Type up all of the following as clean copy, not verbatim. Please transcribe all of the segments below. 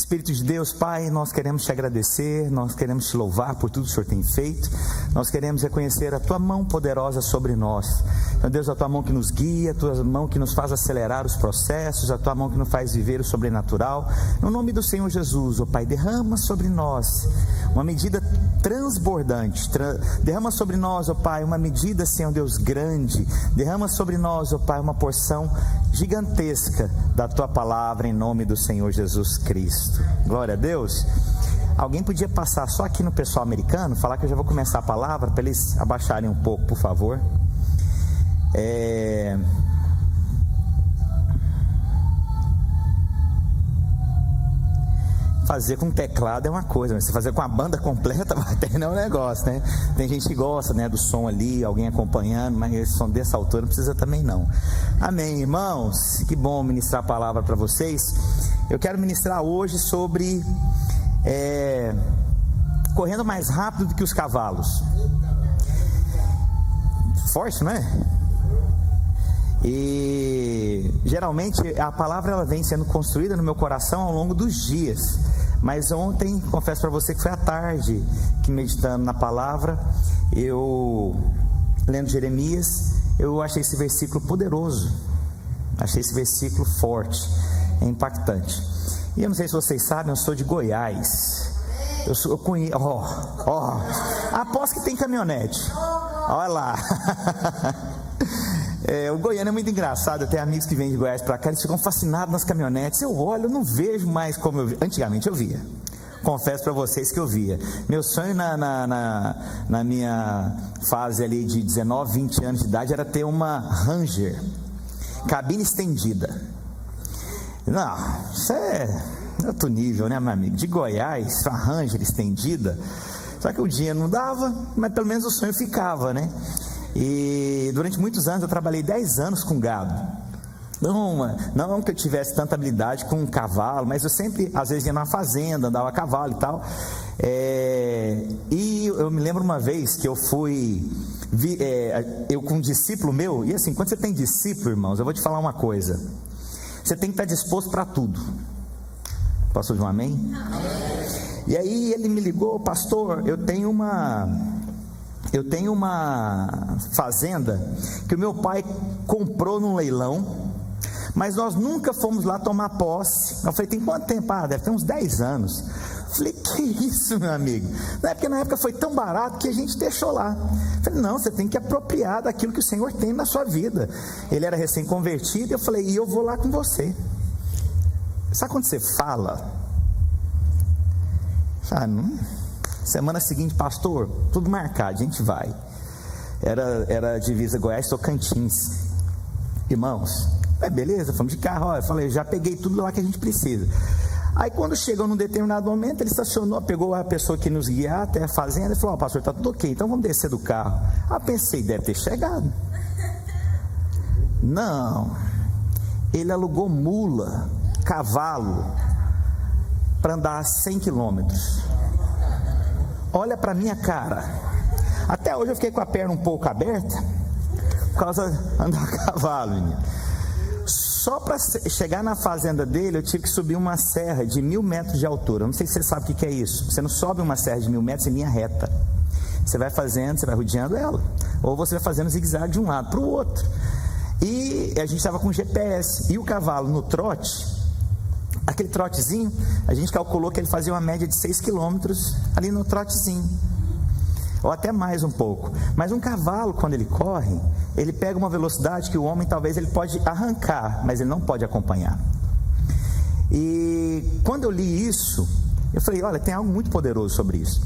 Espírito de Deus, Pai, nós queremos te agradecer, nós queremos te louvar por tudo que o Senhor tem feito, nós queremos reconhecer a tua mão poderosa sobre nós. Meu Deus, a tua mão que nos guia, a tua mão que nos faz acelerar os processos, a tua mão que nos faz viver o sobrenatural. No nome do Senhor Jesus, ó Pai, derrama sobre nós uma medida transbordante, derrama sobre nós, ó Pai, uma medida, Senhor Deus, grande, derrama sobre nós, ó Pai, uma porção gigantesca da tua palavra, em nome do Senhor Jesus Cristo. Glória a Deus. Alguém podia passar só aqui no pessoal americano, falar que eu já vou começar a palavra, para eles abaixarem um pouco, por favor. Fazer com teclado é uma coisa, mas se fazer com a banda completa vai terminar um negócio, né? Tem gente que gosta, né, do som ali, alguém acompanhando, mas esse som dessa altura não precisa também não. Amém, irmãos? Que bom ministrar a palavra para vocês. Eu quero ministrar hoje sobre correndo mais rápido do que os cavalos. Forte, não é? E geralmente a palavra ela vem sendo construída no meu coração ao longo dos dias. Mas ontem, confesso para você que foi à tarde que, meditando na palavra, eu lendo Jeremias, eu achei esse versículo poderoso, achei esse versículo forte, impactante. E eu não sei se vocês sabem, eu sou de Goiás. Eu conheço, aposto que tem caminhonete. Olha lá. O goiano é muito engraçado. Eu tenho amigos que vêm de Goiás para cá, eles ficam fascinados nas caminhonetes. Eu olho, eu não vejo mais como eu via. Antigamente eu via, confesso para vocês que eu via. Meu sonho na minha fase ali de 19, 20 anos de idade era ter uma Ranger, cabine estendida. Não, isso é outro nível, né, meu amigo? De Goiás, uma Ranger estendida. Só que o dinheiro não dava, mas pelo menos o sonho ficava, né? E durante muitos anos eu trabalhei 10 anos com gado. Não que eu tivesse tanta habilidade com cavalo, mas eu sempre, às vezes, ia na fazenda, andava a cavalo e tal. E eu me lembro uma vez que eu fui, eu com um discípulo meu, e assim, quando você tem discípulo, irmãos, eu vou te falar uma coisa: você tem que estar disposto para tudo. Posso ouvir um amém? E aí ele me ligou: pastor, eu tenho uma fazenda que o meu pai comprou num leilão, mas nós nunca fomos lá tomar posse. Eu falei: tem quanto tempo? Deve ter uns 10 anos. Eu falei: que isso, meu amigo? Porque na época foi tão barato que a gente deixou lá. Eu falei: não, você tem que apropriar daquilo que o Senhor tem na sua vida. Ele era recém-convertido. Eu falei: e eu vou lá com você. Sabe quando você fala? Semana seguinte: pastor, tudo marcado, a gente vai. Era a divisa Goiás-Tocantins. Irmãos, beleza, fomos de carro. Eu falei: já peguei tudo lá que a gente precisa. Aí quando chegou num determinado momento, ele estacionou, pegou a pessoa que nos guiar até a fazenda e falou: pastor, tá tudo ok, então vamos descer do carro. Pensei, deve ter chegado. Não, ele alugou mula, cavalo, para andar 100 quilômetros. Olha para minha cara. Até hoje eu fiquei com a perna um pouco aberta por causa de andar a cavalo, menino. Só para chegar na fazenda dele eu tive que subir uma serra de 1000 metros de altura. Não sei se você sabe o que é isso. Você não sobe uma serra de 1000 metros em linha reta. Você vai fazendo, você vai rodeando ela, ou você vai fazendo zigue-zague de um lado para o outro. E a gente estava com GPS, e o cavalo no trote, aquele trotezinho, a gente calculou que ele fazia uma média de 6 quilômetros ali no trotezinho, ou até mais um pouco. Mas um cavalo, quando ele corre, ele pega uma velocidade que o homem talvez ele pode arrancar, mas ele não pode acompanhar. E quando eu li isso, eu falei: olha, tem algo muito poderoso sobre isso.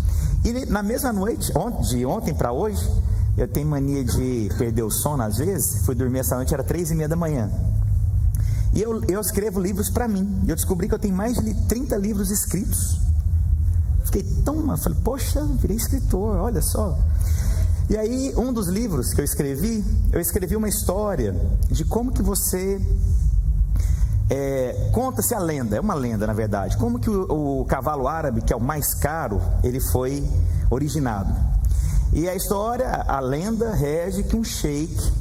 E na mesma noite, de ontem para hoje, eu tenho mania de perder o sono às vezes. Fui dormir essa noite, era 3h30 da manhã. E eu escrevo livros para mim. E eu descobri que eu tenho mais de 30 livros escritos. Fiquei falei: poxa, virei escritor, olha só. E aí, um dos livros que eu escrevi uma história de como que você conta-se a lenda, é uma lenda na verdade, como que o cavalo árabe, que é o mais caro, ele foi originado. E a história, a lenda rege que um sheik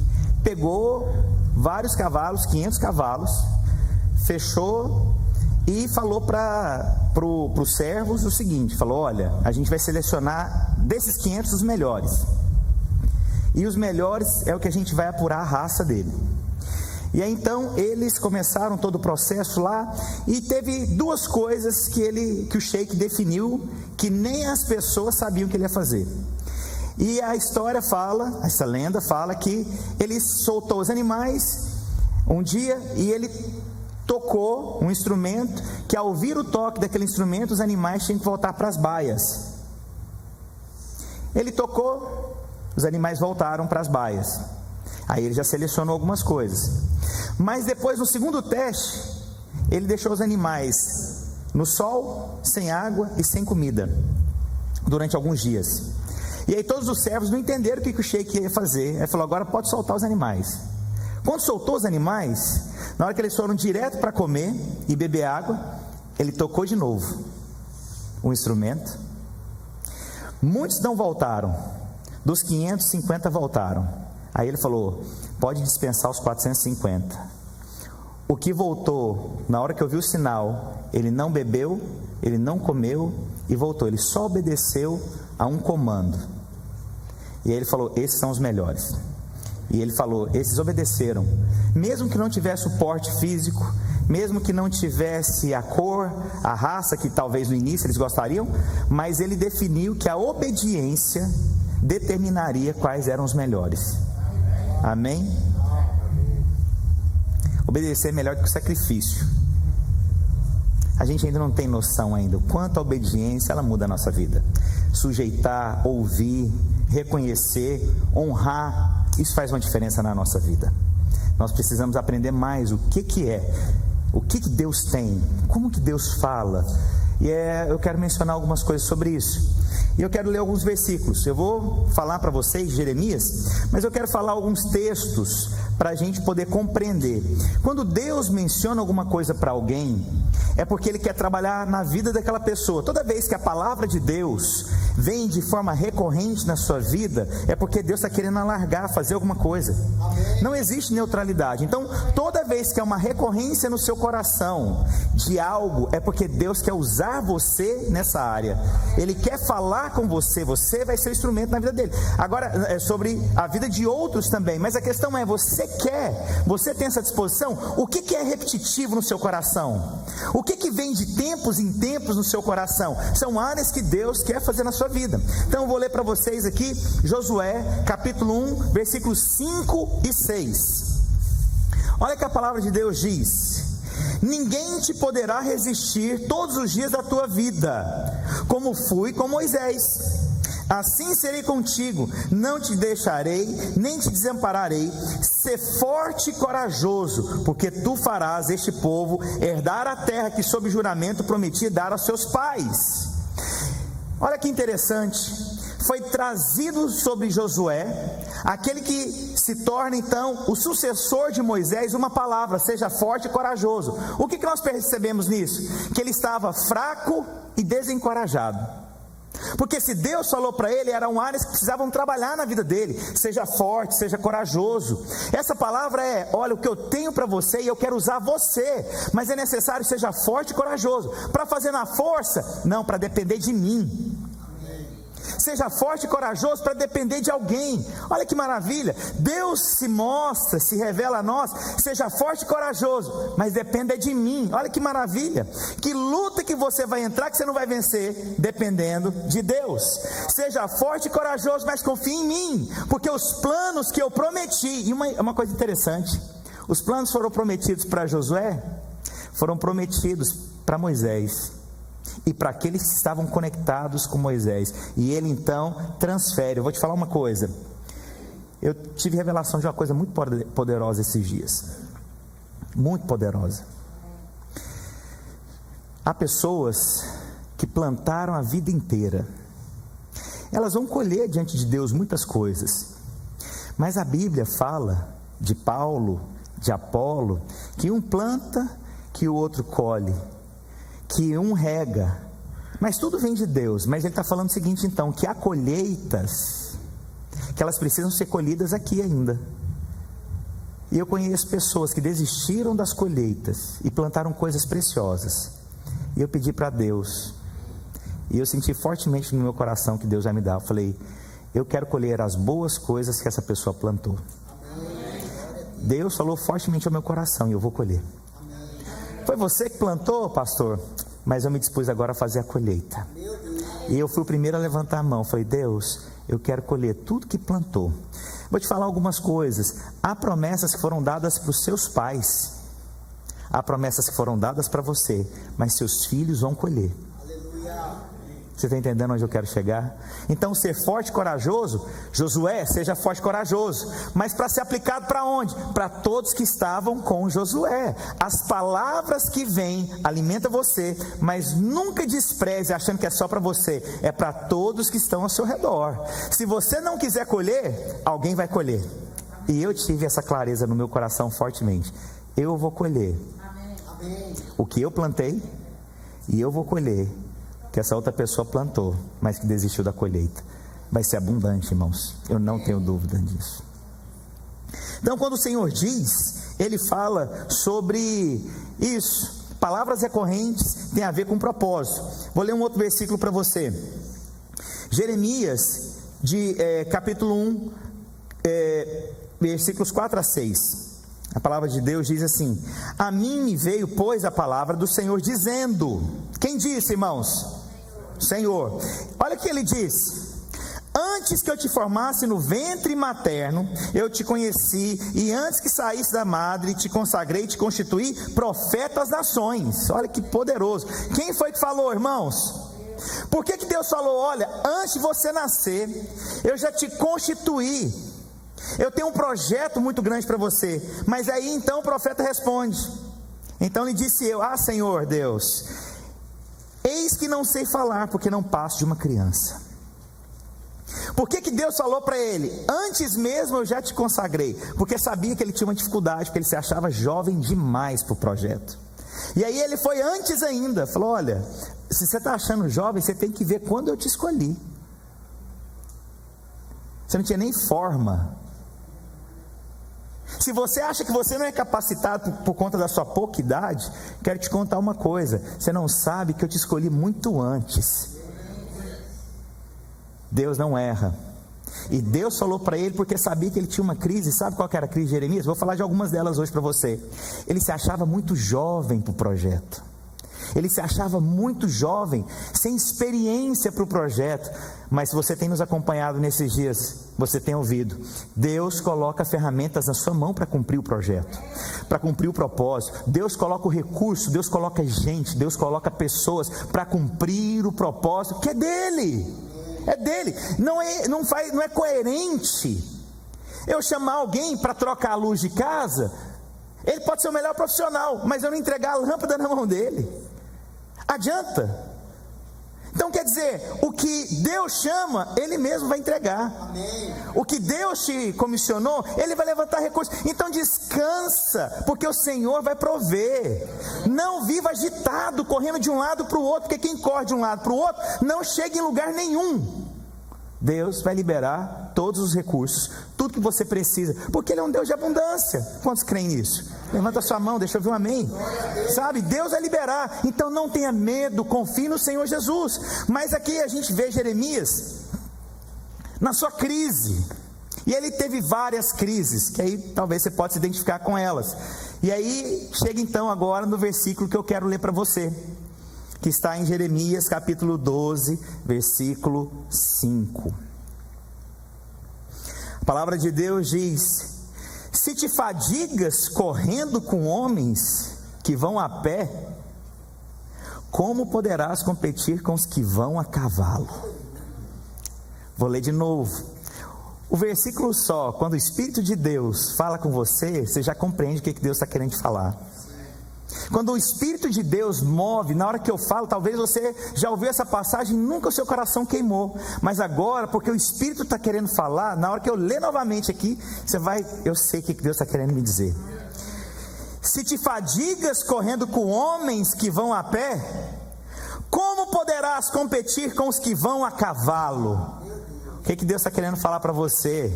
pegou vários cavalos, 500 cavalos, fechou e falou para os servos o seguinte, falou: olha, a gente vai selecionar desses 500 os melhores, e os melhores é o que a gente vai apurar a raça dele. E aí então eles começaram todo o processo lá, e teve duas coisas que o sheik definiu, que nem as pessoas sabiam que ele ia fazer. E a história fala, essa lenda fala que ele soltou os animais um dia, e ele tocou um instrumento, que ao ouvir o toque daquele instrumento, os animais tinham que voltar para as baias. Ele tocou, os animais voltaram para as baias. Aí ele já selecionou algumas coisas. Mas depois, no segundo teste, ele deixou os animais no sol, sem água e sem comida, durante alguns dias. E aí todos os servos não entenderam o que o sheik ia fazer. Ele falou: agora pode soltar os animais. Quando soltou os animais, na hora que eles foram direto para comer e beber água, ele tocou de novo o instrumento. Muitos não voltaram, dos 550 voltaram. Aí ele falou: pode dispensar os 450. O que voltou, na hora que eu vi o sinal, ele não bebeu, ele não comeu e voltou. Ele só obedeceu a um comando. E aí ele falou: esses são os melhores. E ele falou: esses obedeceram, mesmo que não tivesse o porte físico, mesmo que não tivesse a cor, a raça que talvez no início eles gostariam, mas ele definiu que a obediência determinaria quais eram os melhores. Amém? Obedecer é melhor do que o sacrifício. A gente ainda não tem noção ainda o quanto a obediência ela muda a nossa vida. Sujeitar, ouvir, reconhecer, honrar, isso faz uma diferença na nossa vida. Nós precisamos aprender mais o que é, o que Deus tem, como que Deus fala. E eu quero mencionar algumas coisas sobre isso. E eu quero ler alguns versículos. Eu vou falar para vocês Jeremias, mas eu quero falar alguns textos para a gente poder compreender. Quando Deus menciona alguma coisa para alguém, é porque Ele quer trabalhar na vida daquela pessoa. Toda vez que a palavra de Deus vem de forma recorrente na sua vida, é porque Deus está querendo alargar, fazer alguma coisa. Amém. Não existe neutralidade. Então, toda vez que é uma recorrência no seu coração de algo, é porque Deus quer usar você nessa área. Ele quer falar com você, você vai ser o instrumento na vida dele. Agora, é sobre a vida de outros também, mas a questão é: você quer, você tem essa disposição? O que é repetitivo no seu coração? O que vem de tempos em tempos no seu coração? São áreas que Deus quer fazer na sua vida. Então eu vou ler para vocês aqui Josué capítulo 1 versículos 5 e 6. Olha que a palavra de Deus diz: ninguém te poderá resistir todos os dias da tua vida, como fui com Moisés. Assim serei contigo, não te deixarei, nem te desampararei. Sê forte e corajoso, porque tu farás este povo herdar a terra que sob juramento prometi dar aos seus pais. Olha que interessante, foi trazido sobre Josué, aquele que se torna então o sucessor de Moisés, uma palavra: seja forte e corajoso. O que nós percebemos nisso? Que ele estava fraco e desencorajado. Porque se Deus falou para ele, eram áreas que precisavam trabalhar na vida dele. Seja forte, seja corajoso. Essa palavra é: olha, o que eu tenho para você e eu quero usar você, mas é necessário que seja forte e corajoso. Para fazer na força? Não, para depender de mim. Seja forte e corajoso para depender de alguém. Olha que maravilha, Deus se mostra, se revela a nós: seja forte e corajoso, mas dependa de mim. Olha que maravilha, que luta que você vai entrar que você não vai vencer dependendo de Deus. Seja forte e corajoso, mas confie em mim, porque os planos que eu prometi. E uma coisa interessante, os planos foram prometidos para Josué, foram prometidos para Moisés e para aqueles que estavam conectados com Moisés. E ele então transfere. Eu vou te falar uma coisa, eu tive revelação de uma coisa muito poderosa esses dias, muito poderosa. Há pessoas que plantaram a vida inteira, elas vão colher diante de Deus muitas coisas, mas a Bíblia fala de Paulo, de Apolo, que um planta, que o outro colhe, que um rega, mas tudo vem de Deus. Mas ele está falando o seguinte então, que há colheitas que elas precisam ser colhidas aqui ainda. E eu conheço pessoas que desistiram das colheitas e plantaram coisas preciosas. E eu pedi para Deus, e eu senti fortemente no meu coração que Deus vai me dar. Eu falei, eu quero colher as boas coisas que essa pessoa plantou. Deus falou fortemente ao meu coração e eu vou colher. Foi você que plantou, pastor? Mas eu me dispus agora a fazer a colheita. E eu fui o primeiro a levantar a mão. Falei, Deus, eu quero colher tudo que plantou. Vou te falar algumas coisas. Há promessas que foram dadas para os seus pais. Há promessas que foram dadas para você, mas seus filhos vão colher. Você está entendendo onde eu quero chegar? Então, ser forte e corajoso, Josué, seja forte e corajoso. Mas para ser aplicado para onde? Para todos que estavam com Josué. As palavras que vêm alimentam você, mas nunca despreze achando que é só para você. É para todos que estão ao seu redor. Se você não quiser colher, alguém vai colher. E eu tive essa clareza no meu coração fortemente. Eu vou colher o que eu plantei, e eu vou colher que essa outra pessoa plantou, mas que desistiu da colheita. Vai ser abundante, irmãos, eu não tenho dúvida disso. Então, quando o Senhor diz, Ele fala sobre isso. Palavras recorrentes tem a ver com propósito. Vou ler um outro versículo para você. Jeremias, capítulo 1, versículos 4 a 6. A palavra de Deus diz assim: a mim me veio, pois, a palavra do Senhor dizendo. Quem disse, irmãos? Senhor. Olha o que ele diz: antes que eu te formasse no ventre materno, eu te conheci, e antes que saísse da madre, te consagrei, te constituí profeta às nações. Olha que poderoso. Quem foi que falou, irmãos? Por que Deus falou? Olha, antes de você nascer, eu já te constituí. Eu tenho um projeto muito grande para você. Mas aí então o profeta responde. Então lhe disse eu: ah, Senhor Deus, eis que não sei falar, porque não passo de uma criança. Por que Deus falou para ele? Antes mesmo eu já te consagrei. Porque sabia que ele tinha uma dificuldade, porque ele se achava jovem demais para o projeto. E aí ele foi antes ainda. Falou: olha, se você está achando jovem, você tem que ver quando eu te escolhi. Você não tinha nem forma. Se você acha que você não é capacitado por conta da sua pouca idade, quero te contar uma coisa: você não sabe que eu te escolhi muito antes. Deus não erra. E Deus falou para ele porque sabia que ele tinha uma crise. Sabe qual que era a crise de Jeremias? Vou falar de algumas delas hoje para você. Ele se achava muito jovem para o projeto. Ele se achava muito jovem, sem experiência para o projeto. Mas se você tem nos acompanhado nesses dias, você tem ouvido, Deus coloca ferramentas na sua mão para cumprir o projeto, para cumprir o propósito. Deus coloca o recurso, Deus coloca gente, Deus coloca pessoas para cumprir o propósito que é dele. É dele. Não é coerente eu chamar alguém para trocar a luz de casa. Ele pode ser o melhor profissional, mas eu não entregar a lâmpada na mão dele. Adianta? Então quer dizer, o que Deus chama, Ele mesmo vai entregar. Amém. O que Deus te comissionou, Ele vai levantar recursos. Então descansa, porque o Senhor vai prover. Não viva agitado, correndo de um lado para o outro, porque quem corre de um lado para o outro não chega em lugar nenhum. Deus vai liberar todos os recursos, tudo que você precisa, porque Ele é um Deus de abundância. Quantos creem nisso? Levanta a sua mão, deixa eu ver um amém. Sabe, Deus vai liberar. Então não tenha medo, confie no Senhor Jesus. Mas aqui a gente vê Jeremias na sua crise. E ele teve várias crises, que aí talvez você possa se identificar com elas. E aí chega então agora no versículo que eu quero ler para você, que está em Jeremias capítulo 12, versículo 5. A palavra de Deus diz: se te fadigas correndo com homens que vão a pé, como poderás competir com os que vão a cavalo? Vou ler de novo. O versículo só, quando o Espírito de Deus fala com você, você já compreende o que Deus está querendo te falar. Quando o Espírito de Deus move, na hora que eu falo, talvez você já ouviu essa passagem, nunca o seu coração queimou, mas agora, porque o Espírito está querendo falar, na hora que eu ler novamente aqui, você vai, eu sei o que Deus está querendo me dizer. Se te fadigas correndo com homens que vão a pé, como poderás competir com os que vão a cavalo? O que Deus está querendo falar para você?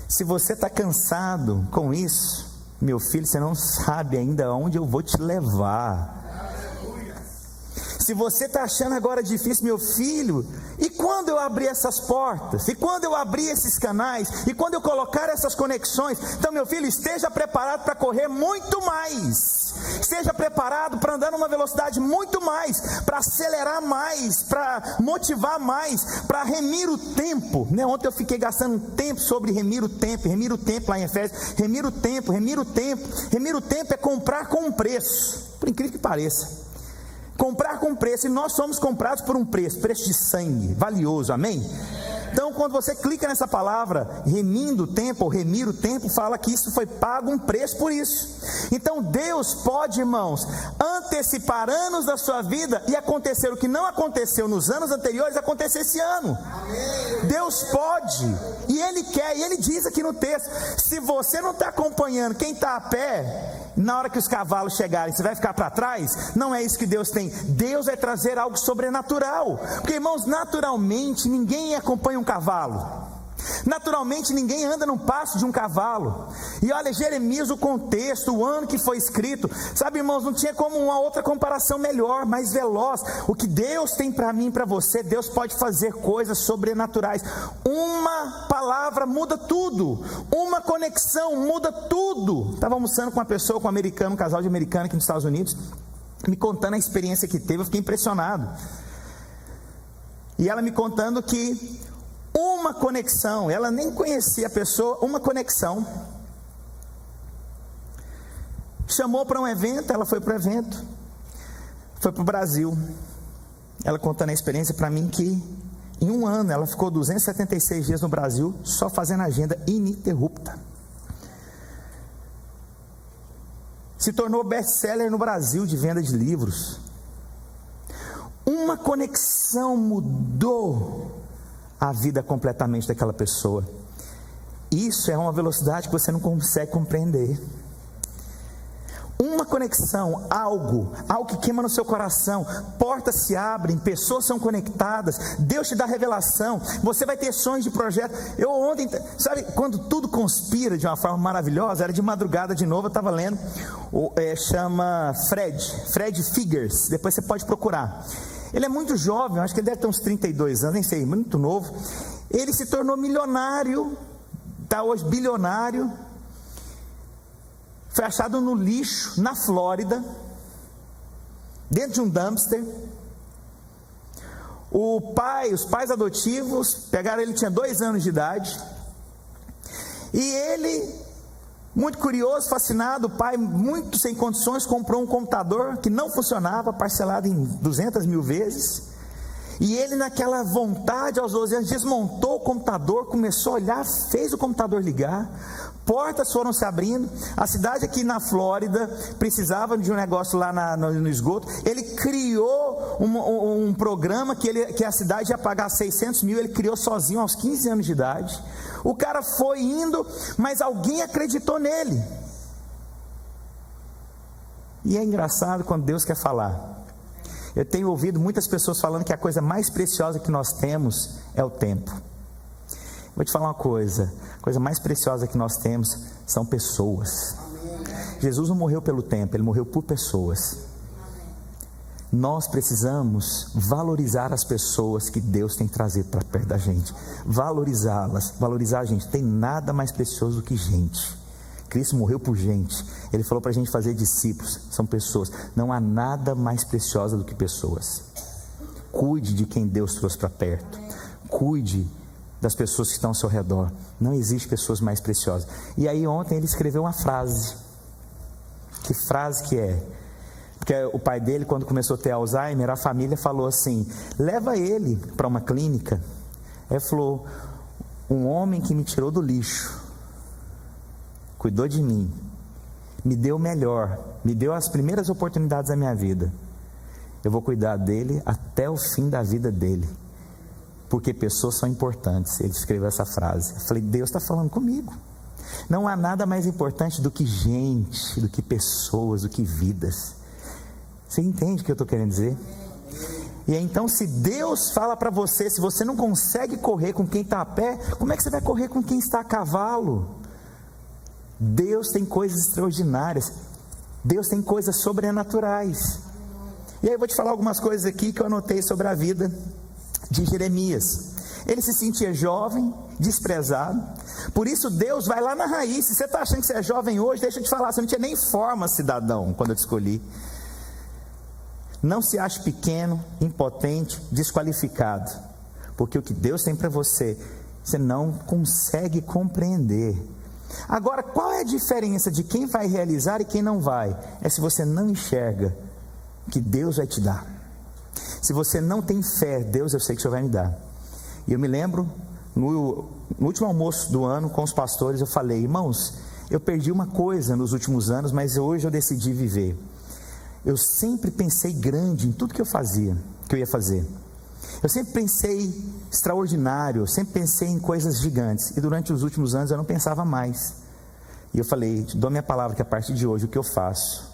Se você está cansado com isso, meu filho, você não sabe ainda onde eu vou te levar. Se você está achando agora difícil, meu filho, e quando eu abrir essas portas? E quando eu abrir esses canais? E quando eu colocar essas conexões? Então, meu filho, esteja preparado para correr muito mais. Esteja preparado para andar numa velocidade muito mais, para acelerar mais, para motivar mais, para remir o tempo. Ontem eu fiquei gastando tempo sobre remir o tempo lá em Efésios. Remir o tempo. Remir o tempo é comprar com um preço, por incrível que pareça. Comprar com preço, e nós somos comprados por um preço de sangue, valioso, amém? Então, quando você clica nessa palavra, remindo o tempo, ou remir o tempo, fala que isso foi pago um preço por isso. Então, Deus pode, irmãos, antecipar anos da sua vida e acontecer o que não aconteceu nos anos anteriores, acontecer esse ano. Amém. Deus pode, e Ele quer, e Ele diz aqui no texto, se você não está acompanhando quem está a pé, na hora que os cavalos chegarem, você vai ficar para trás? Não é isso que Deus tem. Deus vai trazer algo sobrenatural, porque, irmãos, naturalmente ninguém acompanha um cavalo. Naturalmente ninguém anda no passo de um cavalo. E olha, Jeremias, o contexto, o ano que foi escrito, sabe, irmãos, não tinha como uma outra comparação melhor, mais veloz. O que Deus tem para mim e para você, Deus pode fazer coisas sobrenaturais. Uma palavra muda tudo, uma conexão muda tudo. Estava almoçando com uma pessoa, com um americano, um casal de americano aqui nos Estados Unidos, me contando a experiência que teve. Eu fiquei impressionado. E ela me contando que uma conexão, ela nem conhecia a pessoa, uma conexão, chamou para um evento, ela foi para o evento, foi para o Brasil. Ela contando a experiência para mim que em um ano ela ficou 276 dias no Brasil, só fazendo agenda ininterrupta. Se tornou best-seller no Brasil de venda de livros. Uma conexão mudou a vida completamente daquela pessoa. Isso é uma velocidade que você não consegue compreender. Uma conexão, algo que queima no seu coração, portas se abrem, pessoas são conectadas, Deus te dá revelação, você vai ter sonhos de projeto. Eu ontem, sabe, quando tudo conspira de uma forma maravilhosa, era de madrugada de novo, eu estava lendo, chama Fred Figures, depois você pode procurar. Ele é muito jovem, acho que ele deve ter uns 32 anos, nem sei, muito novo. Ele se tornou milionário, está hoje bilionário. Foi achado no lixo, na Flórida, dentro de um dumpster. Os pais adotivos pegaram ele, tinha 2 anos de idade. E ele, muito curioso, fascinado, o pai, muito sem condições, comprou um computador que não funcionava, parcelado em 200 mil vezes. E ele, naquela vontade, aos 12 anos, desmontou o computador, começou a olhar, fez o computador ligar, portas foram se abrindo. A cidade aqui na Flórida precisava de um negócio lá no esgoto. Ele criou um programa que a cidade ia pagar 600 mil, ele criou sozinho aos 15 anos de idade. O cara foi indo, mas alguém acreditou nele. E é engraçado quando Deus quer falar. Eu tenho ouvido muitas pessoas falando que a coisa mais preciosa que nós temos é o tempo. Vou te falar uma coisa, a coisa mais preciosa que nós temos são pessoas. Jesus não morreu pelo tempo, Ele morreu por pessoas. Nós precisamos valorizar as pessoas que Deus tem trazido para perto da gente. Valorizá-las, valorizar a gente. Tem nada mais precioso do que gente. Cristo morreu por gente. Ele falou para a gente fazer discípulos, são pessoas. Não há nada mais precioso do que pessoas. Cuide de quem Deus trouxe para perto. Cuide das pessoas que estão ao seu redor. Não existe pessoas mais preciosas. E aí ontem ele escreveu uma frase. Que frase que é? Porque o pai dele, quando começou a ter Alzheimer, a família falou assim: leva ele para uma clínica. Ele falou: um homem que me tirou do lixo, cuidou de mim, me deu o melhor, me deu as primeiras oportunidades da minha vida. Eu vou cuidar dele até o fim da vida dele, porque pessoas são importantes. Ele escreveu essa frase. Eu falei: Deus está falando comigo. Não há nada mais importante do que gente, do que pessoas, do que vidas. Você entende o que eu estou querendo dizer? E então, se Deus fala para você, se você não consegue correr com quem está a pé, como é que você vai correr com quem está a cavalo? Deus tem coisas extraordinárias, Deus tem coisas sobrenaturais. E aí eu vou te falar algumas coisas aqui que eu anotei sobre a vida de Jeremias. Ele se sentia jovem, desprezado, por isso Deus vai lá na raiz. Se você está achando que você é jovem hoje, deixa eu te falar, você não tinha nem forma, cidadão, quando eu te escolhi. Não se ache pequeno, impotente, desqualificado, porque o que Deus tem para você, você não consegue compreender. Agora, qual é a diferença de quem vai realizar e quem não vai? É se você não enxerga que Deus vai te dar. Se você não tem fé, Deus, eu sei que o Senhor vai me dar. E eu me lembro, no último almoço do ano com os pastores, eu falei: irmãos, eu perdi uma coisa nos últimos anos, mas hoje eu decidi viver. Eu sempre pensei grande em tudo que eu fazia, que eu ia fazer. Eu sempre pensei extraordinário, eu sempre pensei em coisas gigantes. E durante os últimos anos eu não pensava mais. E eu falei: dou minha palavra que a partir de hoje o que eu faço,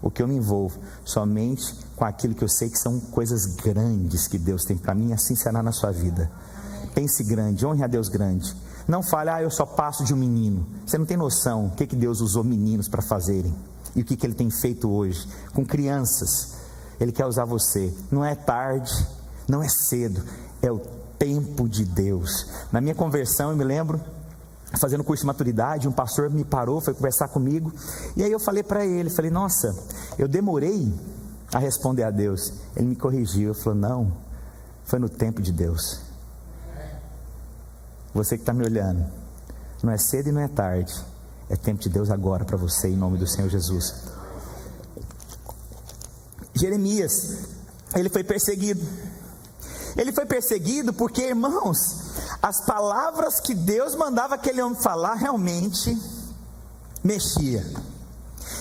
o que eu me envolvo, somente com aquilo que eu sei que são coisas grandes que Deus tem para mim, assim será na sua vida. Pense grande, honre a Deus grande. Não fale: eu só passo de um menino. Você não tem noção o que Deus usou meninos para fazerem. E o que Ele tem feito hoje com crianças. Ele quer usar você. Não é tarde, não é cedo, é o tempo de Deus. Na minha conversão, eu me lembro, fazendo curso de maturidade, um pastor me parou, foi conversar comigo. E aí eu falei para ele, falei: nossa, eu demorei a responder a Deus. Ele me corrigiu, eu falei: não, foi no tempo de Deus. Você que está me olhando, não é cedo e não é tarde, é tempo de Deus agora para você, em nome do Senhor Jesus. Jeremias, ele foi perseguido. Ele foi perseguido porque, irmãos, as palavras que Deus mandava aquele homem falar realmente mexia.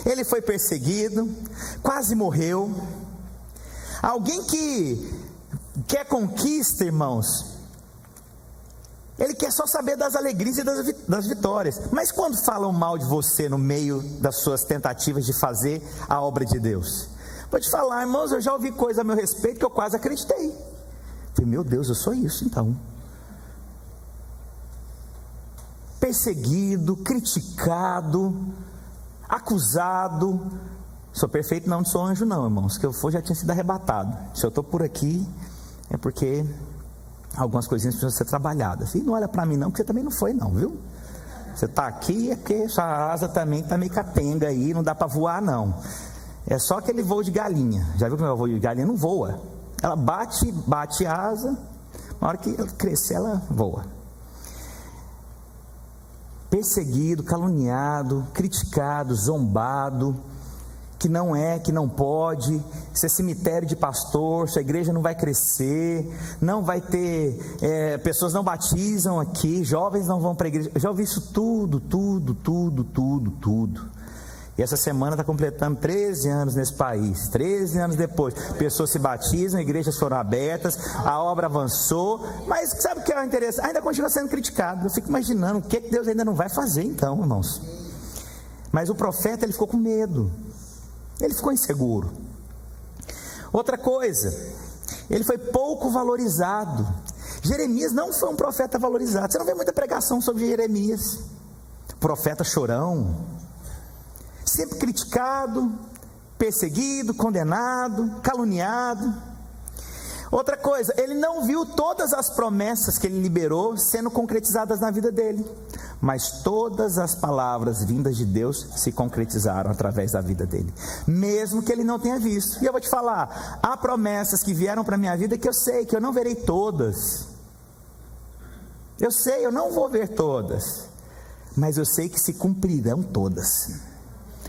Ele foi perseguido, quase morreu. Alguém que quer conquista, irmãos, ele quer só saber das alegrias e das vitórias. Mas quando falam mal de você no meio das suas tentativas de fazer a obra de Deus? Vou te falar, irmãos, eu já ouvi coisa a meu respeito que eu quase acreditei. Falei: meu Deus, eu sou isso então. Perseguido, criticado, acusado. Sou perfeito não, não sou anjo não, irmãos. Se eu for, já tinha sido arrebatado. Se eu estou por aqui, é porque algumas coisinhas precisam ser trabalhadas. E não olha para mim não, porque você também não foi não, viu? Você está aqui é porque sua asa também está meio capenga aí, não dá para voar não. É só aquele voo de galinha. Já viu como é o voo de galinha? Não voa. Ela bate a asa, na hora que ela crescer ela voa. Perseguido, caluniado, criticado, zombado, que não pode, isso é cemitério de pastor, sua igreja não vai crescer, não vai ter, pessoas não batizam aqui, jovens não vão para a igreja. Eu já ouvi isso tudo. E essa semana está completando 13 anos nesse país. 13 anos depois, pessoas se batizam, igrejas foram abertas, a obra avançou. Mas sabe o que é interessante? Ainda continua sendo criticado. Eu fico imaginando o que Deus ainda não vai fazer então, irmãos. Mas o profeta, ele ficou com medo, ele ficou inseguro. Outra coisa, ele foi pouco valorizado. Jeremias não foi um profeta valorizado. Você não vê muita pregação sobre Jeremias. Profeta chorão, sempre criticado, perseguido, condenado, caluniado. Outra coisa, ele não viu todas as promessas que ele liberou sendo concretizadas na vida dele, mas todas as palavras vindas de Deus se concretizaram através da vida dele, mesmo que ele não tenha visto. E eu vou te falar, há promessas que vieram para a minha vida que eu sei que eu não verei todas. Eu sei, eu não vou ver todas, mas eu sei que se cumprirão todas.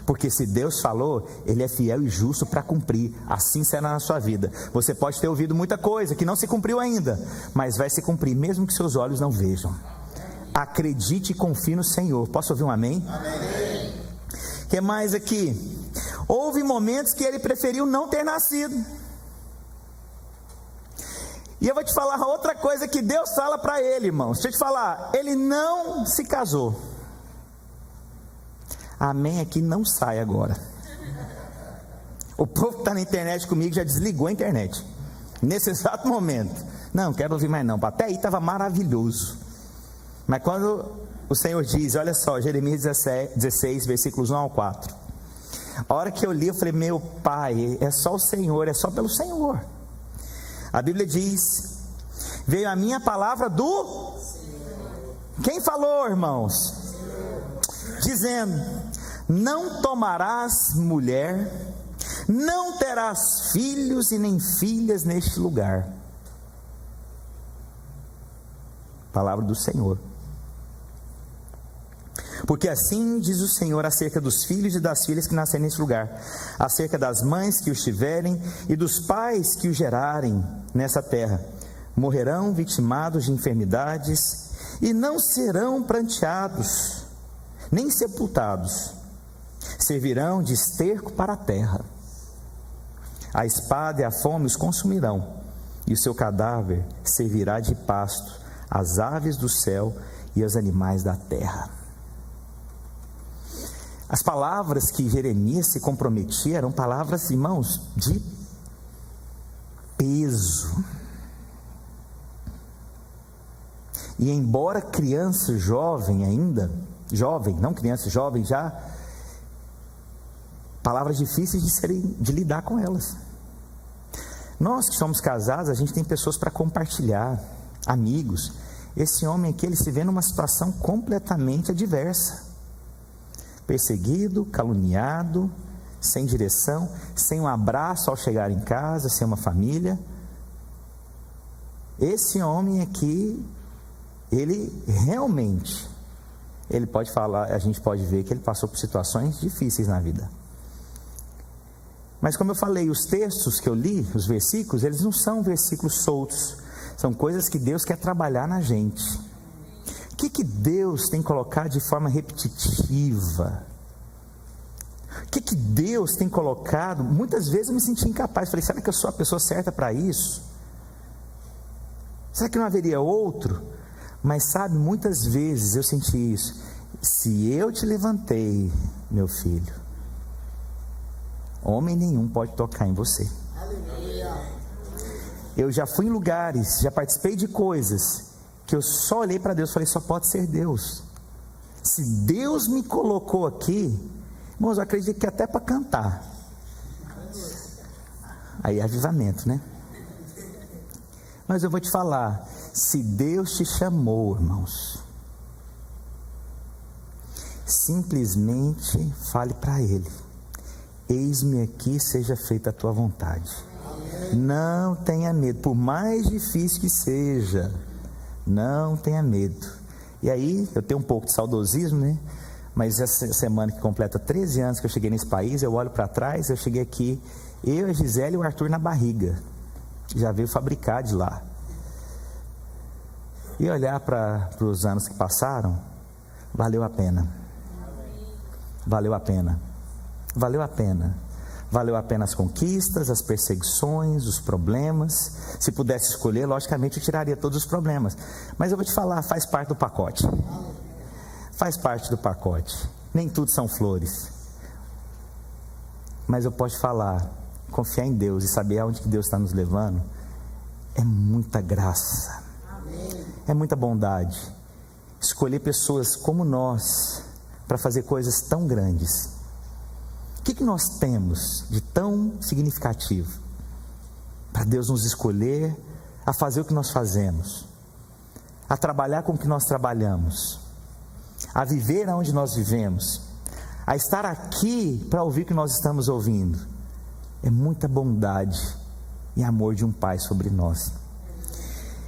Porque se Deus falou, Ele é fiel e justo para cumprir. Assim será na sua vida. Você pode ter ouvido muita coisa que não se cumpriu ainda, mas vai se cumprir, mesmo que seus olhos não vejam. Acredite e confie no Senhor. Posso ouvir um amém? Amém. O que mais aqui? Houve momentos que ele preferiu não ter nascido. E eu vou te falar outra coisa que Deus fala para ele, irmãos. Deixa eu te falar, ele não se casou. Amém aqui não sai agora. O povo que está na internet comigo já desligou a internet. nesse exato momento, não quero ouvir mais não, até aí estava maravilhoso. Mas quando o Senhor diz, olha só, Jeremias 16, versículos 1 ao 4, a hora que eu li, eu falei, meu Pai, é só o Senhor, é só pelo Senhor. A Bíblia diz, veio a minha palavra do... Quem falou, irmãos? Dizendo, não tomarás mulher, não terás filhos e nem filhas neste lugar. Palavra do Senhor. Porque assim diz o Senhor acerca dos filhos e das filhas que nascerem neste lugar, acerca das mães que os tiverem e dos pais que os gerarem nessa terra, morrerão vitimados de enfermidades e não serão pranteados, nem sepultados, servirão de esterco para a terra. A espada e a fome os consumirão, e o seu cadáver servirá de pasto às aves do céu e aos animais da terra. As palavras que Jeremias se comprometia eram palavras, irmãos, de peso. E embora criança, jovem ainda, jovem, não criança, jovem já, palavras difíceis de lidar com elas. Nós que somos casados, a gente tem pessoas para compartilhar, amigos. Esse homem aqui, ele se vê numa situação completamente adversa. Perseguido, caluniado, sem direção, sem um abraço ao chegar em casa, sem uma família. Esse homem aqui, ele realmente, ele pode falar, a gente pode ver que ele passou por situações difíceis na vida. Mas como eu falei, os textos que eu li, os versículos, eles não são versículos soltos, são coisas que Deus quer trabalhar na gente. O que Deus tem colocado de forma repetitiva? O que Deus tem colocado? Muitas vezes eu me senti incapaz. Falei, será que eu sou a pessoa certa para isso? Será que não haveria outro? Mas sabe, muitas vezes eu senti isso. Se eu te levantei, meu filho, homem nenhum pode tocar em você. Eu já fui em lugares, já participei de coisas que eu só olhei para Deus e falei, só pode ser Deus. Se Deus me colocou aqui, irmãos, eu acredito que até para cantar. Aí é avivamento, né? Mas eu vou te falar, se Deus te chamou, irmãos, simplesmente fale para Ele, eis-me aqui, seja feita a tua vontade. Não tenha medo, por mais difícil que seja, não tenha medo. E aí, eu tenho um pouco de saudosismo, né? Mas essa semana que completa 13 anos que eu cheguei nesse país, eu olho para trás, eu cheguei aqui, eu, a Gisele e o Arthur na barriga. Já veio fabricar de lá. E olhar para os anos que passaram, valeu a pena. Valeu a pena. Valeu a pena. Valeu a pena as conquistas, as perseguições, os problemas. Se pudesse escolher, logicamente eu tiraria todos os problemas. Mas eu vou te falar, faz parte do pacote. Faz parte do pacote. Nem tudo são flores. Mas eu posso te falar, confiar em Deus e saber aonde que Deus está nos levando, é muita graça. É muita bondade. Escolher pessoas como nós para fazer coisas tão grandes. O que nós temos de tão significativo para Deus nos escolher a fazer o que nós fazemos, a trabalhar com o que nós trabalhamos, a viver onde nós vivemos, a estar aqui para ouvir o que nós estamos ouvindo? É muita bondade e amor de um Pai sobre nós.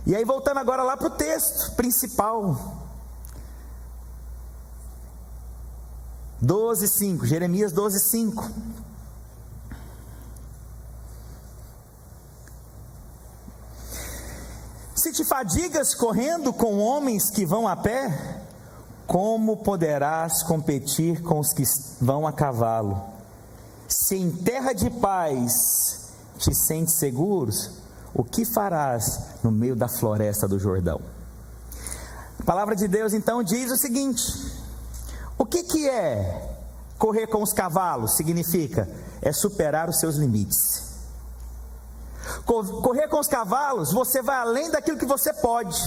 E aí, voltando agora lá para o texto principal, 12:5, Jeremias 12:5. Se te fadigas correndo com homens que vão a pé, como poderás competir com os que vão a cavalo? Se em terra de paz te sentes seguros, o que farás no meio da floresta do Jordão? A palavra de Deus então diz o seguinte: o que é correr com os cavalos? Significa, é superar os seus limites. Correr com os cavalos, você vai além daquilo que você pode.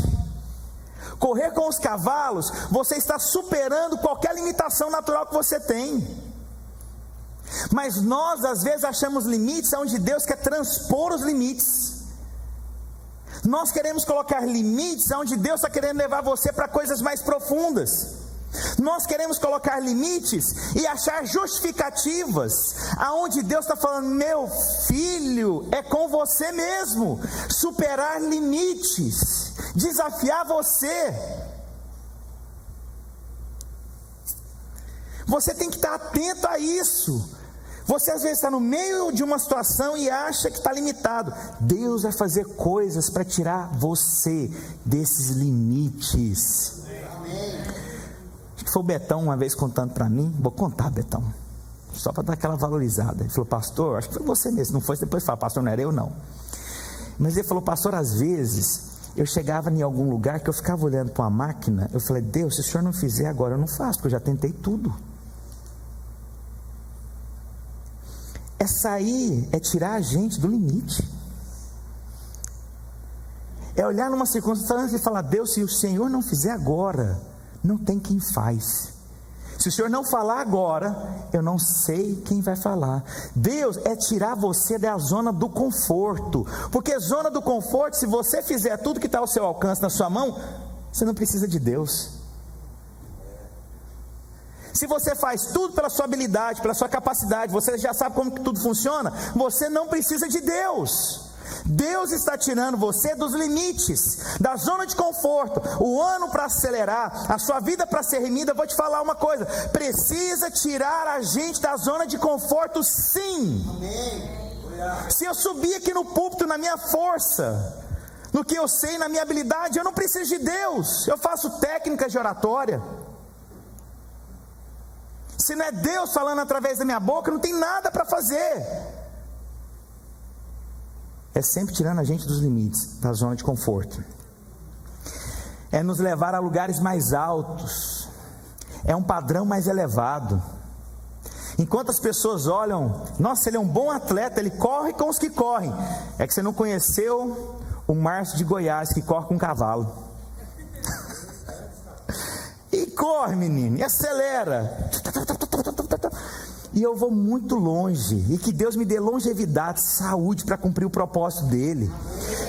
Correr com os cavalos, você está superando qualquer limitação natural que você tem. Mas nós às vezes achamos limites onde Deus quer transpor os limites. Nós queremos colocar limites onde Deus está querendo levar você para coisas mais profundas. Nós queremos colocar limites e achar justificativas aonde Deus está falando: meu filho, é com você mesmo. Superar limites, desafiar você. Você tem que estar atento a isso. Você às vezes está no meio de uma situação e acha que está limitado. Deus vai fazer coisas para tirar você desses limites. Acho que foi o Betão uma vez contando para mim. Vou contar, Betão, só para dar aquela valorizada. Ele falou: pastor, acho que foi você mesmo. Não foi, depois fala: pastor, não era eu não. Mas ele falou: pastor, às vezes eu chegava em algum lugar que eu ficava olhando para uma máquina. Eu falei: Deus, se o senhor não fizer agora, eu não faço, porque eu já tentei tudo. É sair, é tirar a gente do limite. É olhar numa circunstância e falar: Deus, se o Senhor não fizer agora, não tem quem faz. Se o Senhor não falar agora, eu não sei quem vai falar. Deus é tirar você da zona do conforto. Porque zona do conforto, se você fizer tudo que está ao seu alcance na sua mão, você não precisa de Deus. Se você faz tudo pela sua habilidade, pela sua capacidade, você já sabe como que tudo funciona, você não precisa de Deus. Deus está tirando você dos limites, da zona de conforto. O ano para acelerar, a sua vida para ser remida. Eu vou te falar uma coisa: precisa tirar a gente da zona de conforto, sim. Amém. Se eu subir aqui no púlpito na minha força, no que eu sei, na minha habilidade, eu não preciso de Deus. Eu faço técnicas de oratória. Se não é Deus falando através da minha boca, não tem nada para fazer. É sempre tirando a gente dos limites, da zona de conforto. É nos levar a lugares mais altos. É um padrão mais elevado. Enquanto as pessoas olham: nossa, ele é um bom atleta, ele corre com os que correm. É que você não conheceu o Márcio de Goiás, que corre com cavalo. E corre, menino, e acelera. E eu vou muito longe. E que Deus me dê longevidade, saúde para cumprir o propósito dele.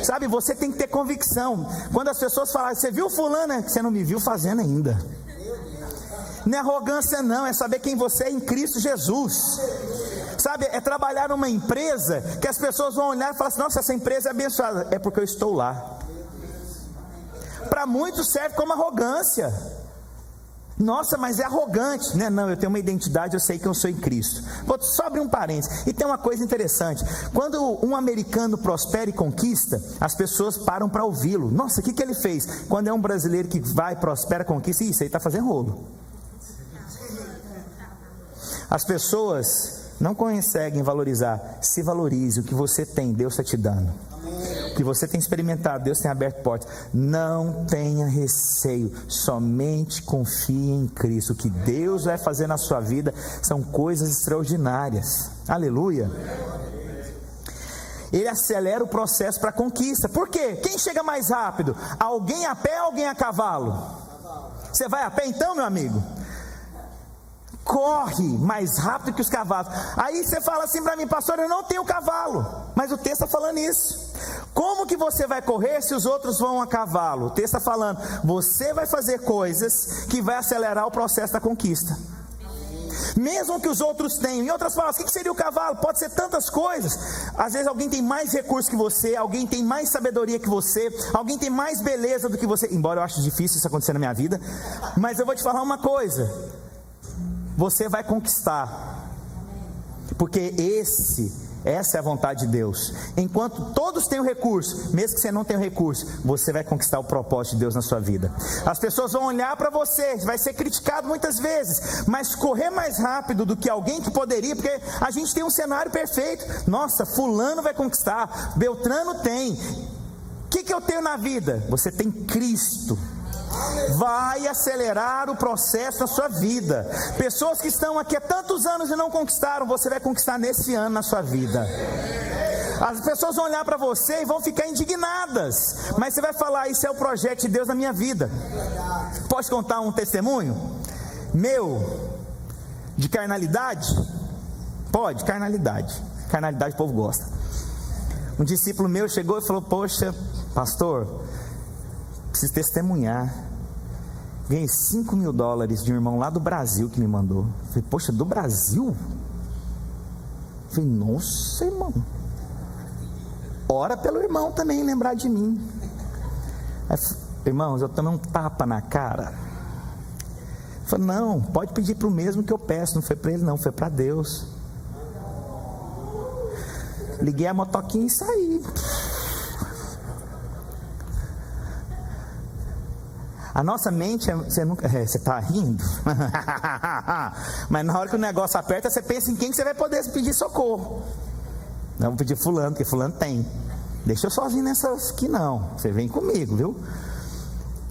Sabe, você tem que ter convicção. Quando as pessoas falam: você viu fulano? É que você não me viu fazendo ainda. Não é arrogância não, é saber quem você é em Cristo Jesus. Sabe, é trabalhar numa empresa que as pessoas vão olhar e falar assim: nossa, essa empresa é abençoada. É porque eu estou lá. Para muitos serve como arrogância. Nossa, mas é arrogante, né? Não, eu tenho uma identidade, eu sei que eu sou em Cristo. Vou só abrir um parênteses. E tem uma coisa interessante: quando um americano prospera e conquista, as pessoas param para ouvi-lo. Nossa, o que ele fez? Quando é um brasileiro que vai, prospera, conquista, isso aí está fazendo rolo. As pessoas não conseguem valorizar. Se valorize o que você tem, Deus está te dando. O que você tem experimentado, Deus tem aberto portas. Não tenha receio, somente confie em Cristo. O que Deus vai fazer na sua vida são coisas extraordinárias. Aleluia. Ele acelera o processo para a conquista. Por quê? Quem chega mais rápido? Alguém a pé ou alguém a cavalo? Você vai a pé então, meu amigo? Corre mais rápido que os cavalos. Aí você fala assim para mim: pastor, eu não tenho cavalo. Mas o texto está falando isso. Como que você vai correr se os outros vão a cavalo? O texto está falando: você vai fazer coisas que vai acelerar o processo da conquista. Mesmo que os outros tenham. Em outras palavras, o que seria o cavalo? Pode ser tantas coisas. Às vezes alguém tem mais recursos que você, alguém tem mais sabedoria que você, alguém tem mais beleza do que você. Embora eu ache difícil isso acontecer na minha vida, mas eu vou te falar uma coisa: você vai conquistar, porque essa é a vontade de Deus. Enquanto todos têm o recurso, mesmo que você não tenha o recurso, você vai conquistar o propósito de Deus na sua vida. As pessoas vão olhar para você, vai ser criticado muitas vezes, mas correr mais rápido do que alguém que poderia, porque a gente tem um cenário perfeito. Nossa, fulano vai conquistar, Beltrano tem. O que eu tenho na vida? Você tem Cristo. Vai acelerar o processo na sua vida. Pessoas que estão aqui há tantos anos e não conquistaram, você vai conquistar nesse ano na sua vida. As pessoas vão olhar para você e vão ficar indignadas, mas você vai falar: isso é o projeto de Deus na minha vida. Posso contar um testemunho meu de carnalidade? Pode, carnalidade o povo gosta. Um discípulo meu chegou e falou: poxa, pastor, preciso testemunhar. Ganhei $5.000 de um irmão lá do Brasil que me mandou. Falei: poxa, do Brasil? Falei: nossa, irmão, ora pelo irmão também lembrar de mim. Aí, irmãos, eu tomei um tapa na cara. Falei: não, pode pedir para o mesmo que eu peço. Não foi para ele não, foi para Deus. Liguei a motoquinha e saí. A nossa mente, você está rindo? Mas na hora que o negócio aperta, você pensa em quem que você vai poder pedir socorro. Não, vou pedir fulano, porque fulano tem. Deixa eu sozinho nessas aqui não. Você vem comigo, viu?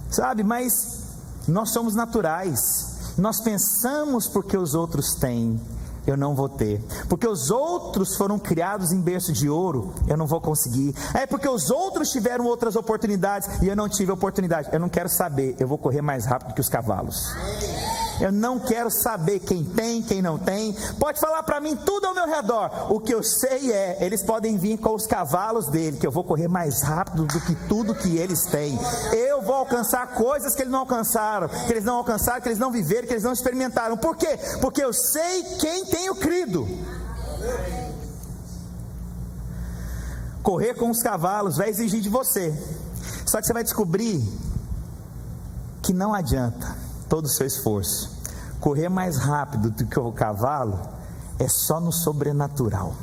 Sabe, mas nós somos naturais. Nós pensamos porque os outros têm, eu não vou ter. Porque os outros foram criados em berço de ouro, eu não vou conseguir. É porque os outros tiveram outras oportunidades e eu não tive oportunidade. Eu não quero saber, eu vou correr mais rápido que os cavalos. Eu não quero saber quem tem, quem não tem. Pode falar para mim tudo ao meu redor. O que eu sei é, eles podem vir com os cavalos dele, que eu vou correr mais rápido do que tudo que eles têm. Eu vou alcançar coisas que eles não alcançaram, que eles não viveram, que eles não experimentaram. Por quê? Porque eu sei quem tenho crido. Correr com os cavalos vai exigir de você. Só que você vai descobrir que não adianta todo o seu esforço. Correr mais rápido do que o cavalo é só no sobrenatural.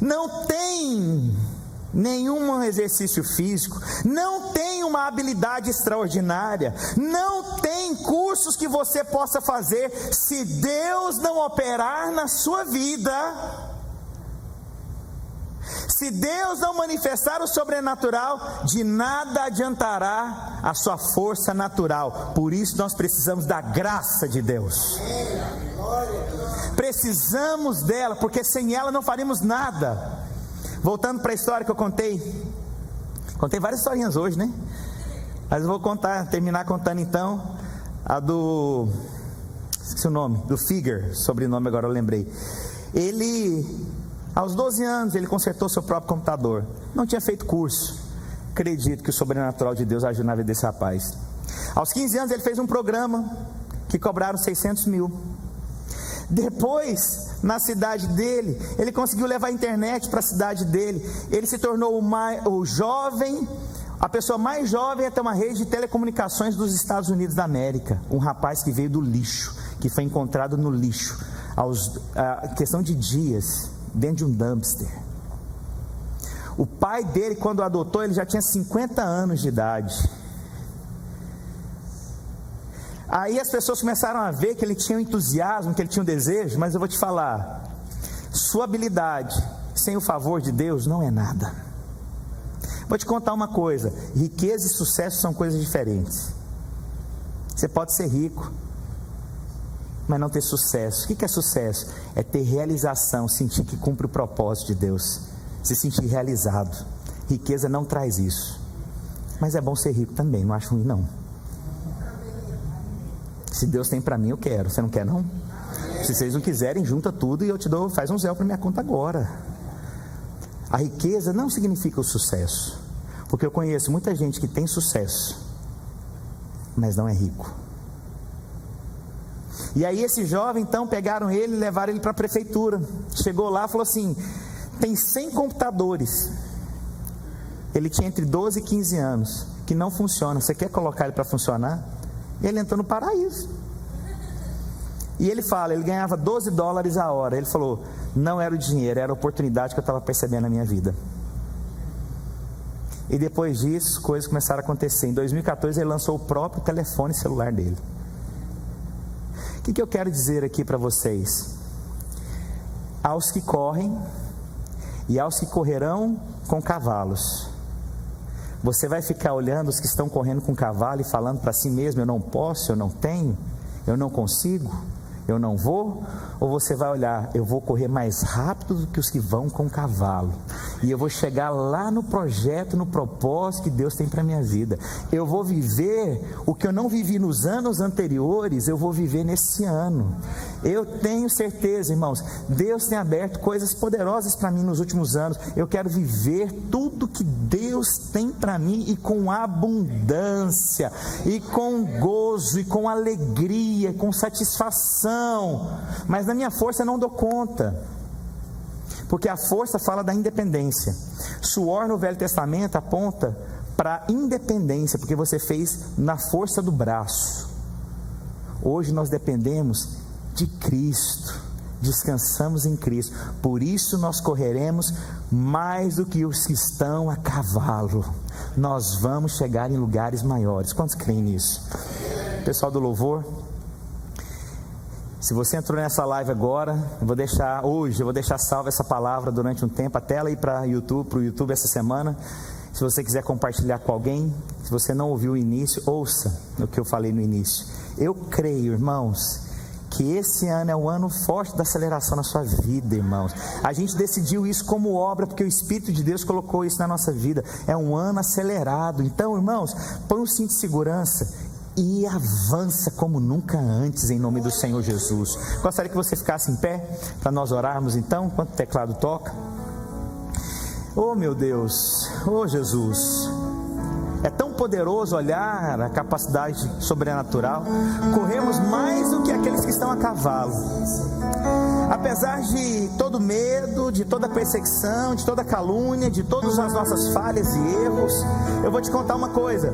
Não tem nenhum exercício físico, não tem uma habilidade extraordinária, não tem cursos que você possa fazer. Se Deus não operar na sua vida, se Deus não manifestar o sobrenatural, de nada adiantará a sua força natural. Por isso nós precisamos da graça de Deus. Precisamos dela, porque sem ela não faríamos nada. Voltando para a história que eu contei várias historinhas hoje, né? Mas eu vou terminar contando então a do, esqueci o nome, do Figure, sobrenome agora eu lembrei. Ele, aos 12 anos, ele consertou seu próprio computador. Não tinha feito curso. Acredito que o sobrenatural de Deus agiu na vida desse rapaz. Aos 15 anos ele fez um programa que cobraram 600 mil. Depois, na cidade dele, ele conseguiu levar a internet para a cidade dele. Ele se tornou a pessoa mais jovem a ter uma rede de telecomunicações dos Estados Unidos da América. Um rapaz que veio do lixo, que foi encontrado no lixo, questão de dias, dentro de um dumpster. O pai dele, quando o adotou, ele já tinha 50 anos de idade. Aí as pessoas começaram a ver que ele tinha um entusiasmo, que ele tinha um desejo. Mas eu vou te falar, sua habilidade sem o favor de Deus não é nada. Vou te contar uma coisa: riqueza e sucesso são coisas diferentes. Você pode ser rico, mas não ter sucesso. O que é sucesso? É ter realização, sentir que cumpre o propósito de Deus, se sentir realizado. Riqueza não traz isso, mas é bom ser rico também, não acho ruim não. Se Deus tem para mim, eu quero. Você não quer não? Se vocês não quiserem, junta tudo e eu te dou, faz um zero para minha conta agora. A riqueza não significa o sucesso, porque eu conheço muita gente que tem sucesso, mas não é rico. E aí esse jovem, então, pegaram ele e levaram ele para a prefeitura. Chegou lá e falou assim: tem 100 computadores. Ele tinha entre 12 e 15 anos, que não funciona. Você quer colocar ele para funcionar? Ele entrou no paraíso. E ele fala, ele ganhava $12 a hora. Ele falou, não era o dinheiro, era a oportunidade que eu estava percebendo na minha vida. E depois disso, coisas começaram a acontecer. Em 2014 ele lançou o próprio telefone celular dele. O que eu quero dizer aqui para vocês? Aos que correm e aos que correrão com cavalos, você vai ficar olhando os que estão correndo com cavalo e falando para si mesmo: eu não posso, eu não tenho, eu não consigo. eu não vou? Ou você vai olhar, eu vou correr mais rápido do que os que vão com cavalo, e eu vou chegar lá no projeto, no propósito que Deus tem para a minha vida. Eu vou viver o que eu não vivi nos anos anteriores, eu vou viver nesse ano. Eu tenho certeza, irmãos, Deus tem aberto coisas poderosas para mim nos últimos anos. Eu quero viver tudo que Deus tem para mim, e com abundância, e com gozo, e com alegria, com satisfação. Mas na minha força eu não dou conta, porque a força fala da independência. Suor no Velho Testamento aponta para a independência, porque você fez na força do braço. Hoje nós dependemos de Cristo, descansamos em Cristo, por isso nós correremos mais do que os que estão a cavalo. Nós vamos chegar em lugares maiores. Quantos creem nisso? Pessoal do louvor, se você entrou nessa live agora, eu vou deixar salva essa palavra durante um tempo, até ela ir para o YouTube essa semana. Se você quiser compartilhar com alguém, se você não ouviu o início, ouça o que eu falei no início. Eu creio, irmãos, que esse ano é um ano forte da aceleração na sua vida, irmãos. A gente decidiu isso como obra, porque o Espírito de Deus colocou isso na nossa vida. É um ano acelerado. Então, irmãos, põe um cinto de segurança e avança como nunca antes, em nome do Senhor Jesus. Gostaria que você ficasse em pé para nós orarmos então, enquanto o teclado toca. Oh meu Deus, oh Jesus, é tão poderoso olhar a capacidade sobrenatural. Corremos mais do que aqueles que estão a cavalo. Apesar de todo medo, de toda perseguição, de toda calúnia, de todas as nossas falhas e erros, eu vou te contar uma coisa.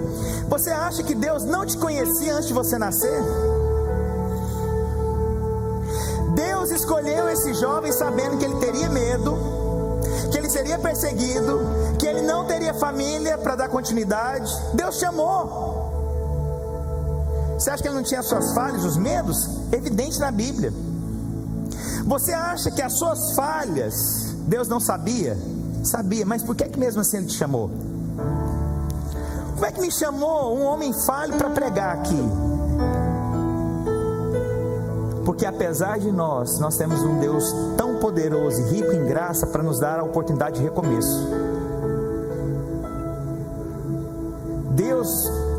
Você acha que Deus não te conhecia antes de você nascer? Deus escolheu esse jovem sabendo que ele teria medo, que ele seria perseguido, que ele não teria família para dar continuidade. Deus chamou. Você acha que ele não tinha as suas falhas, os medos? Evidente na Bíblia. Você acha que as suas falhas Deus não sabia? Sabia, mas por que mesmo assim ele te chamou? Como é que me chamou um homem falho para pregar aqui? Porque apesar de nós temos um Deus tão poderoso e rico em graça para nos dar a oportunidade de recomeço. Deus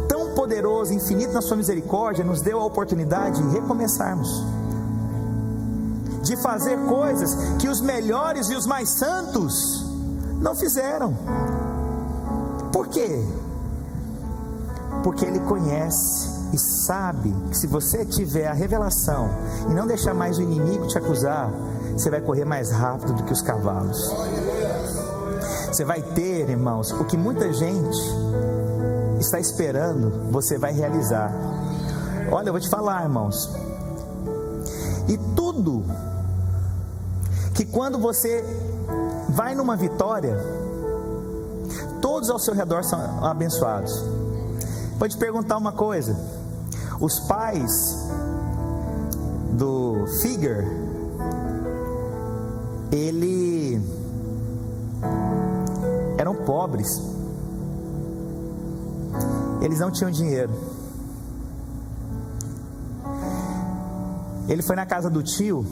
tão poderoso, infinito na sua misericórdia, nos deu a oportunidade de recomeçarmos, de fazer coisas que os melhores e os mais santos não fizeram. Por quê? Porque Ele conhece e sabe que se você tiver a revelação e não deixar mais o inimigo te acusar, você vai correr mais rápido do que os cavalos. Você vai ter, irmãos, o que muita gente está esperando, você vai realizar. Olha, eu vou te falar, irmãos, e tudo que quando você vai numa vitória, todos ao seu redor são abençoados. Vou te perguntar uma coisa: os pais do Figure, eram pobres, eles não tinham dinheiro. Ele foi na casa do tio.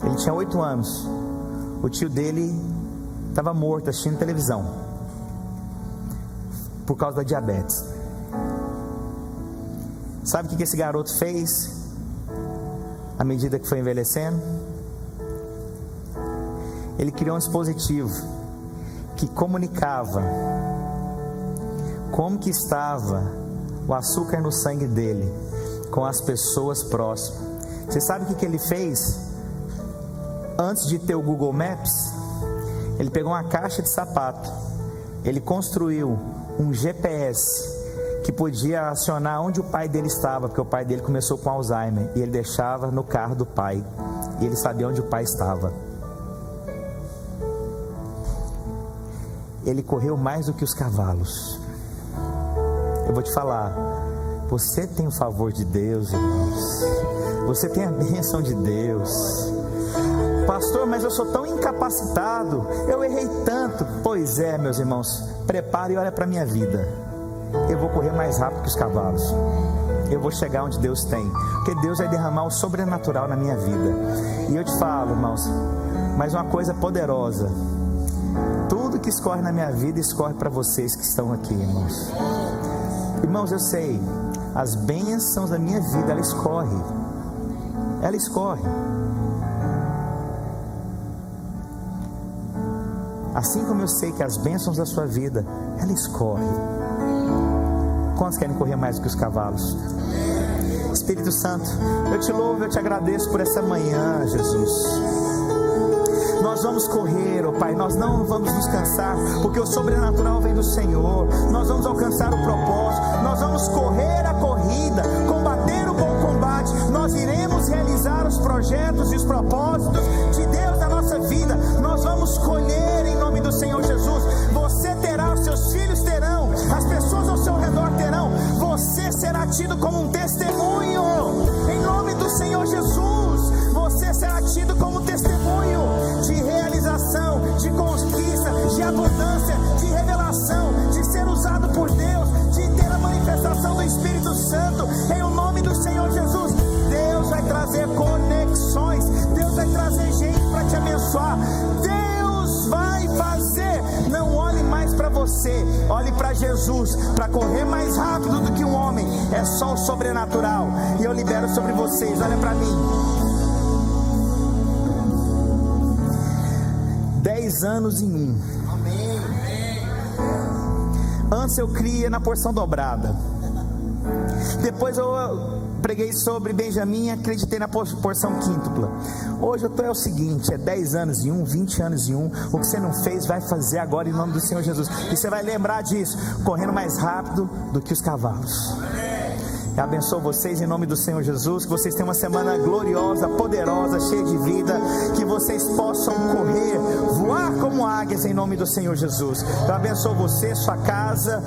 Ele tinha 8 anos. O tio dele estava morto assistindo televisão por causa da diabetes. Sabe o que esse garoto fez à medida que foi envelhecendo? Ele criou um dispositivo que comunicava como que estava o açúcar no sangue dele com as pessoas próximas. Você sabe o que ele fez? Antes de ter o Google Maps, ele pegou uma caixa de sapato, ele construiu um GPS que podia acionar onde o pai dele estava, porque o pai dele começou com Alzheimer, e ele deixava no carro do pai, e ele sabia onde o pai estava. Ele correu mais do que os cavalos. Eu vou te falar, você tem o favor de Deus, irmãos. Você tem a bênção de Deus. Pastor, mas eu sou tão incapacitado, eu errei tanto. Pois é, meus irmãos, prepare e olha para a minha vida. Eu vou correr mais rápido que os cavalos. eu vou chegar onde Deus tem, porque Deus vai derramar o sobrenatural na minha vida. E eu te falo, irmãos, mas uma coisa poderosa: tudo que escorre na minha vida escorre para vocês que estão aqui, irmãos. Irmãos, eu sei, as bênçãos da minha vida, ela escorre. Assim como eu sei que as bênçãos da sua vida, ela escorre. Quantos querem correr mais do que os cavalos? Espírito Santo, eu te louvo, eu te agradeço por essa manhã, Jesus. Nós vamos correr, ó Pai, nós não vamos nos cansar, porque o sobrenatural vem do Senhor. Nós vamos alcançar o propósito, nós vamos correr a corrida, combater o bom combate. Nós iremos realizar os projetos e os propósitos de Deus na nossa vida. Nós vamos colher em nome do Senhor Jesus. Você terá, os seus filhos terão, as pessoas ao seu redor terão. Você será tido como um testemunho em nome do Senhor Jesus. Você será tido como testemunho de realização, de conquista, de abundância, de revelação, de ser usado por Deus, de ter a manifestação do Espírito Santo em o nome do Senhor Jesus. Deus vai trazer conexões, Deus vai trazer gente para te abençoar, Deus vai fazer. Não olhe mais para você, olhe para Jesus. Para correr mais rápido do que um homem é só o sobrenatural. E eu libero sobre vocês, olha para mim. 10 anos em um. Antes eu cria na porção dobrada. Depois eu preguei sobre Benjamim e acreditei na porção quíntupla. Hoje eu estou é o seguinte: é 10 anos em um, 20 anos em um. O que você não fez, vai fazer agora em nome do Senhor Jesus. E você vai lembrar disso, correndo mais rápido do que os cavalos. Eu abençoo vocês em nome do Senhor Jesus. Que vocês tenham uma semana gloriosa, poderosa, cheia de vida. Que vocês possam correr, voar como águias em nome do Senhor Jesus. Eu abençoo você, sua casa.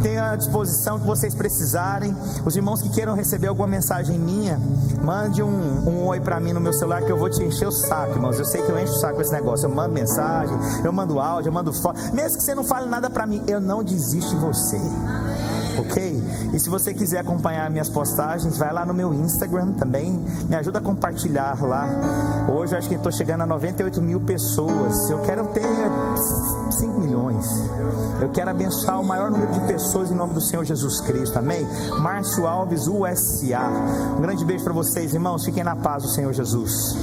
Tenha à disposição que vocês precisarem. Os irmãos que queiram receber alguma mensagem minha, mande um oi para mim no meu celular, que eu vou te encher o saco, irmãos. Eu sei que eu encho o saco com esse negócio. Eu mando mensagem, eu mando áudio, eu mando foto. Mesmo que você não fale nada para mim, eu não desisto de você. Ok? E se você quiser acompanhar minhas postagens, vai lá no meu Instagram também, me ajuda a compartilhar lá. Hoje eu acho que estou chegando a 98 mil pessoas. Eu quero ter 5 milhões. Eu quero abençoar o maior número de pessoas em nome do Senhor Jesus Cristo, amém? Márcio Alves USA. Um grande beijo para vocês, irmãos, fiquem na paz do Senhor Jesus.